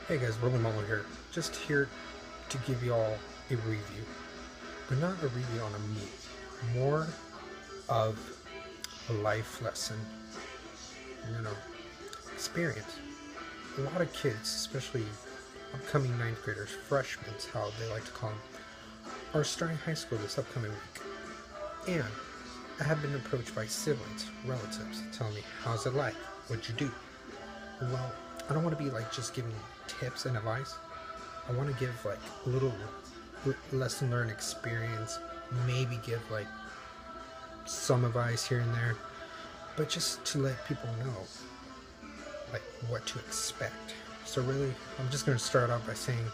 Hey guys, Rolling Mama here. Just here to give y'all a review, but not a review on a movie, more of a life lesson, you know, experience. A lot of kids, especially upcoming ninth graders, freshmen, how they like to call them, are starting high school this upcoming week. And I have been approached by siblings, relatives, telling me, how's it like? What'd you do? Well, I don't want to be like just giving tips and advice. I want to give like a little lesson learned experience, maybe give like some advice here and there, but just to let people know like what to expect. So really, I'm just going to start off by saying,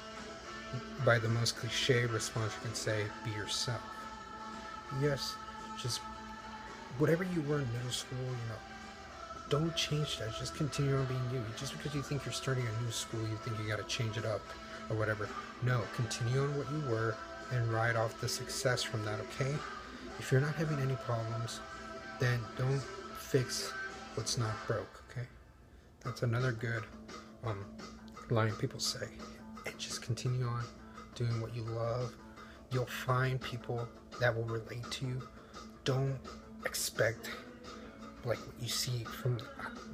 by the most cliche response you can say, be yourself. Yes, just whatever you were in middle school, don't change that. Just continue on being you. Just because you think you're starting a new school, you think you got to change it up or whatever. No, continue on what you were and ride off the success from that, okay? If you're not having any problems, then don't fix what's not broke, okay? That's another good line people say. And just continue on doing what you love. You'll find people that will relate to you. Don't expect like what you see from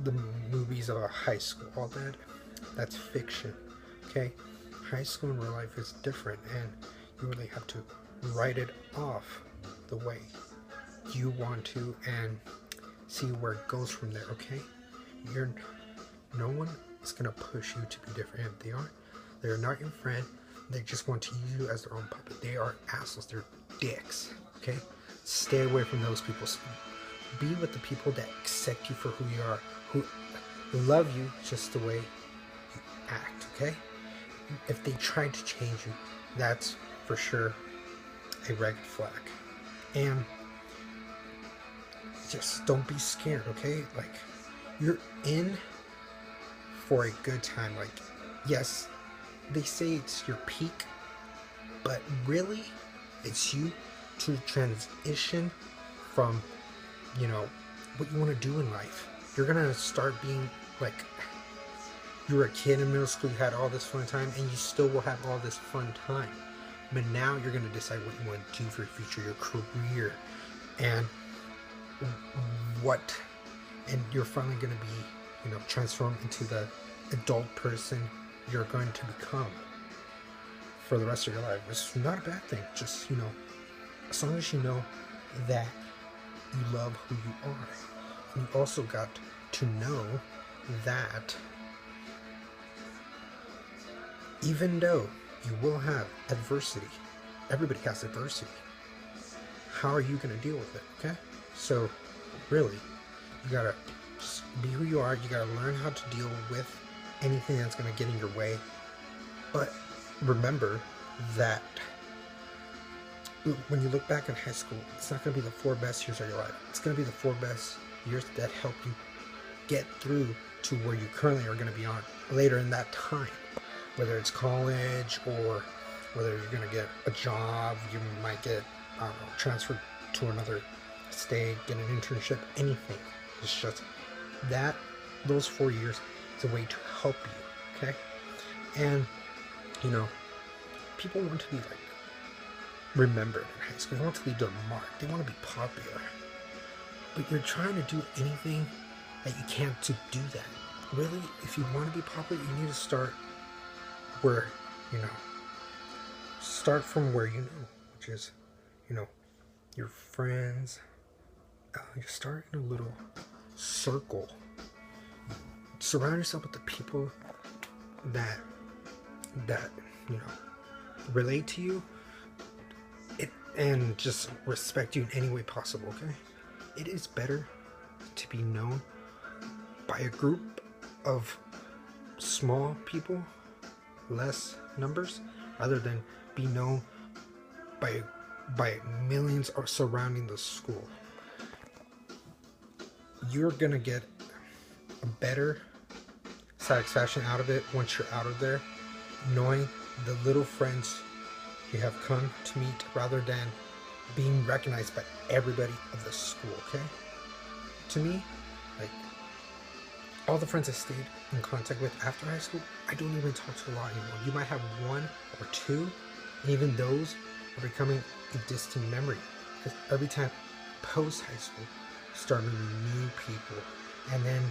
the movies of a high school. All that's fiction, okay? High school in real life is different, and you really have to write it off the way you want to and see where it goes from there, okay? No one is gonna push you to be different. If they aren't, they're not your friend. They just want to use you as their own puppet. They are assholes. They're dicks, okay? Stay away from those people. Be with the people that accept you for who you are, who love you just the way you act, okay? If they try to change you, that's for sure a red flag. And just don't be scared, okay? Like, you're in for a good time. Like, yes, they say it's your peak, but really, it's you to transition from what you want to do in life. You're gonna start being like, you were a kid in middle school, you had all this fun time, and you still will have all this fun time. But now you're gonna decide what you want to do for your future, your career, and you're finally gonna be, transformed into the adult person you're going to become for the rest of your life. It's not a bad thing. Just, as long as you know that you love who you are. And you also got to know that even though you will have adversity, everybody has adversity, how are you going to deal with it, okay? So really, you got to be who you are. You got to learn how to deal with anything that's going to get in your way. But remember that when you look back in high school, it's not going to be the 4 best years of your life. It's going to be the 4 best years that help you get through to where you currently are going to be on later in that time. Whether it's college or whether you're going to get a job, you might get, transferred to another state, get an internship, anything. It's just that those 4 years is a way to help you, okay? And, people want to be like remembered in high school. They want to leave their mark. They want to be popular. But you're trying to do anything that you can't to do that. Really, if you want to be popular, you need to start where, start from where which is, your friends. You start in a little circle. Surround yourself with the people that relate to you, and just respect you in any way possible, okay? It is better to be known by a group of small people, less numbers, rather than be known by millions surrounding the school. You're gonna get a better satisfaction out of it once you're out of there, knowing the little friends you have come to meet rather than being recognized by everybody of the school, okay? To me, like, all the friends I stayed in contact with after high school, I don't even talk to a lot anymore. You might have one or two, and even those are becoming a distant memory. Because every time post high school, start meeting new people, and then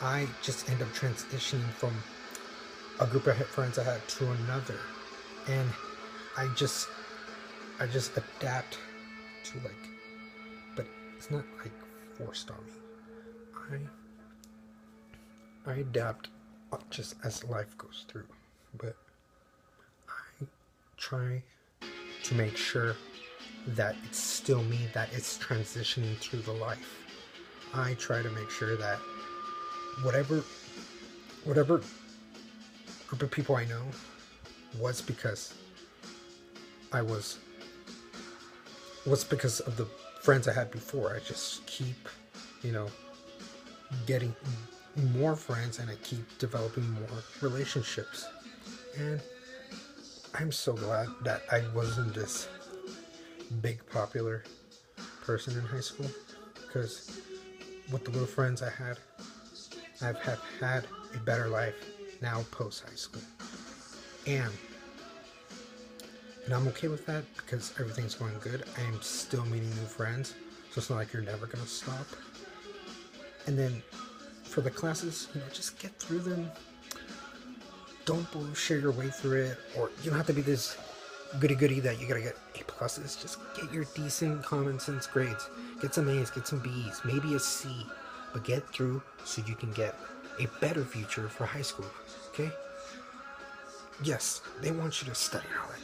I just end up transitioning from a group of friends I had to another, and I just adapt to but it's not forced on me. I adapt just as life goes through, but I try to make sure that it's still me, that it's transitioning through the life. I try to make sure that whatever group of people I know was because because of the friends I had before. I just keep, getting more friends, and I keep developing more relationships. And I'm so glad that I wasn't this big popular person in high school, because with the little friends I had, I've had a better life now post high school, and I'm okay with that because everything's going good. I am still meeting new friends, so it's not like you're never gonna stop. And then for the classes, just get through them. Don't bullshit your way through it, or you don't have to be this goody that you gotta get A pluses. Just get your decent common sense grades. Get some A's, get some B's, maybe a C, but get through so you can get a better future for high school. Okay? Yes, they want you to study and all that.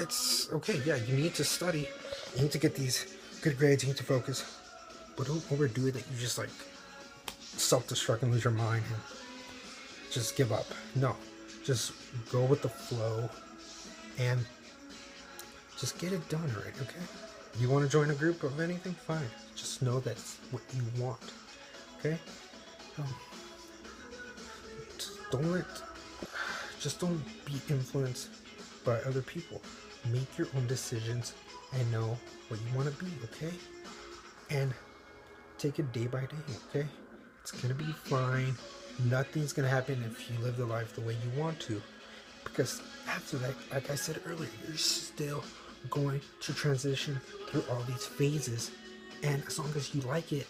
It's okay, yeah, you need to study. You need to get these good grades, you need to focus. But don't overdo it that you just self-destruct and lose your mind and just give up. No, just go with the flow and just get it done right, okay? You want to join a group of anything? Fine. Just know that's what you want, okay? Just don't be influenced by other people. Make your own decisions and know what you want to be, okay? And take it day by day, okay? It's gonna be fine. Nothing's gonna happen if you live the life the way you want to, because after that, like I said earlier, you're still going to transition through all these phases, and as long as you like it,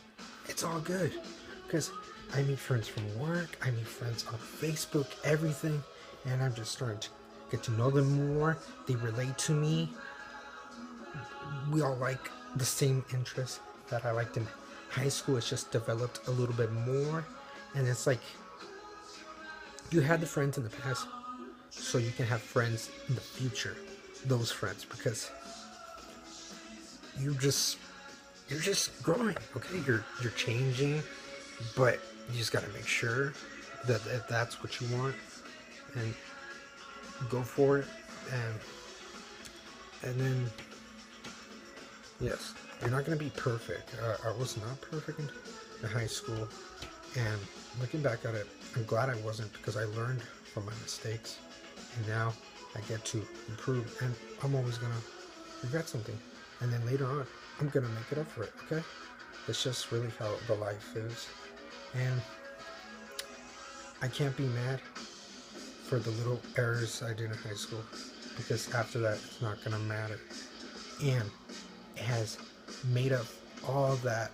it's all good. Because I meet friends from work, I meet friends on Facebook, everything, and I'm just starting to get to know them more. They relate to me. We all like the same interests that I liked in high school. It's just developed a little bit more, and it's like you had the friends in the past, so you can have friends in the future. Those friends, because you're just growing, okay? You're changing, but you just gotta make sure that if that's what you want, and go for it. And then yes, you're not gonna be perfect. I was not perfect in high school, and looking back at it, I'm glad I wasn't, because I learned from my mistakes, and now I get to improve. And I'm always gonna regret something, and then later on I'm gonna make it up for it, okay? It's just really how the life is. And I can't be mad for the little errors I did in high school, because after that it's not gonna matter, and it has made up all that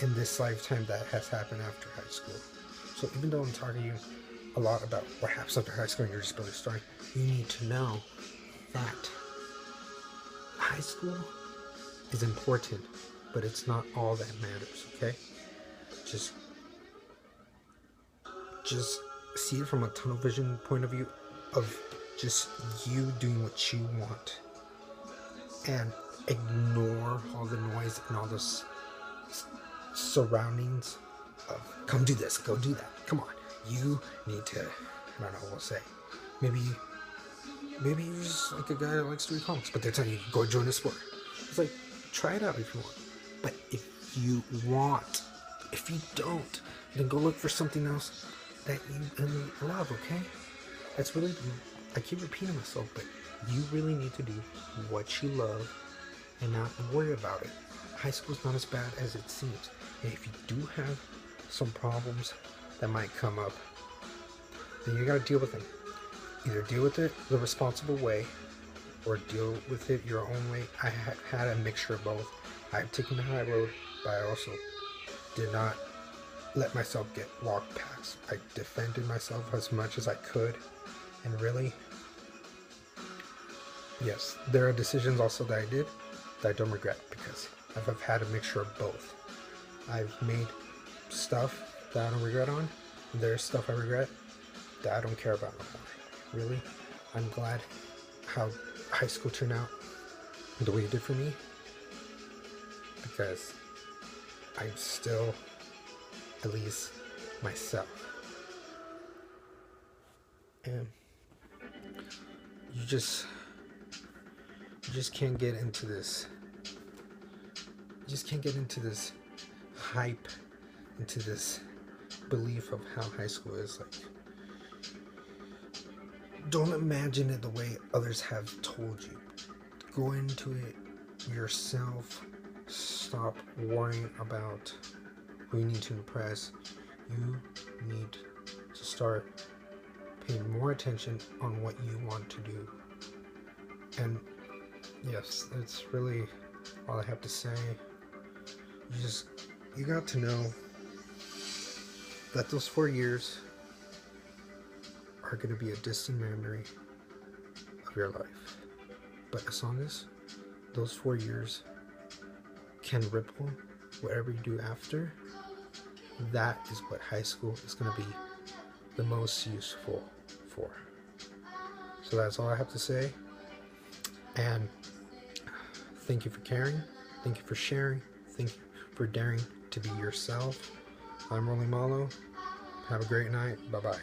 in this lifetime that has happened after high school. So even though I'm talking to you a lot about what happens after high school and you're just barely starting, you need to know that high school is important, but it's not all that matters, okay? Just see it from a tunnel vision point of view of just you doing what you want, and ignore all the noise and all those surroundings of come do this, go do that. Come on, you need to, I don't know what we'll say. Maybe you're just like a guy that likes to read comics, but they're telling you go join a sport. It's like, try it out if you want. But if you want, if you don't, then go look for something else that you love, okay? That's really, I keep repeating myself, but you really need to do what you love and not worry about it. High school's not as bad as it seems. And if you do have some problems that might come up, then you gotta deal with them. Either deal with it the responsible way or deal with it your own way. I have had a mixture of both. I've taken the high road, but I also did not let myself get walked past. I defended myself as much as I could, and really, yes, there are decisions also that I did that I don't regret, because I've had a mixture of both. I've made stuff that I don't regret on, and there's stuff I regret that I don't care about no more. Really, I'm glad how high school turned out the way it did for me, because I'm still at least myself. And you just can't get into this. You just can't get into this hype, into this belief of how high school is. Like, don't imagine it the way others have told you. Go into it yourself. Stop worrying about who you need to impress. You need to start paying more attention on what you want to do. And yes, that's really all I have to say. You got to know that those 4 years are going to be a distant memory of your life. But as long as those 4 years can ripple whatever you do after, that is what high school is going to be the most useful for. So that's all I have to say. And thank you for caring. Thank you for sharing. Thank you for daring to be yourself. I'm Rolly Malo. Have a great night. Bye-bye.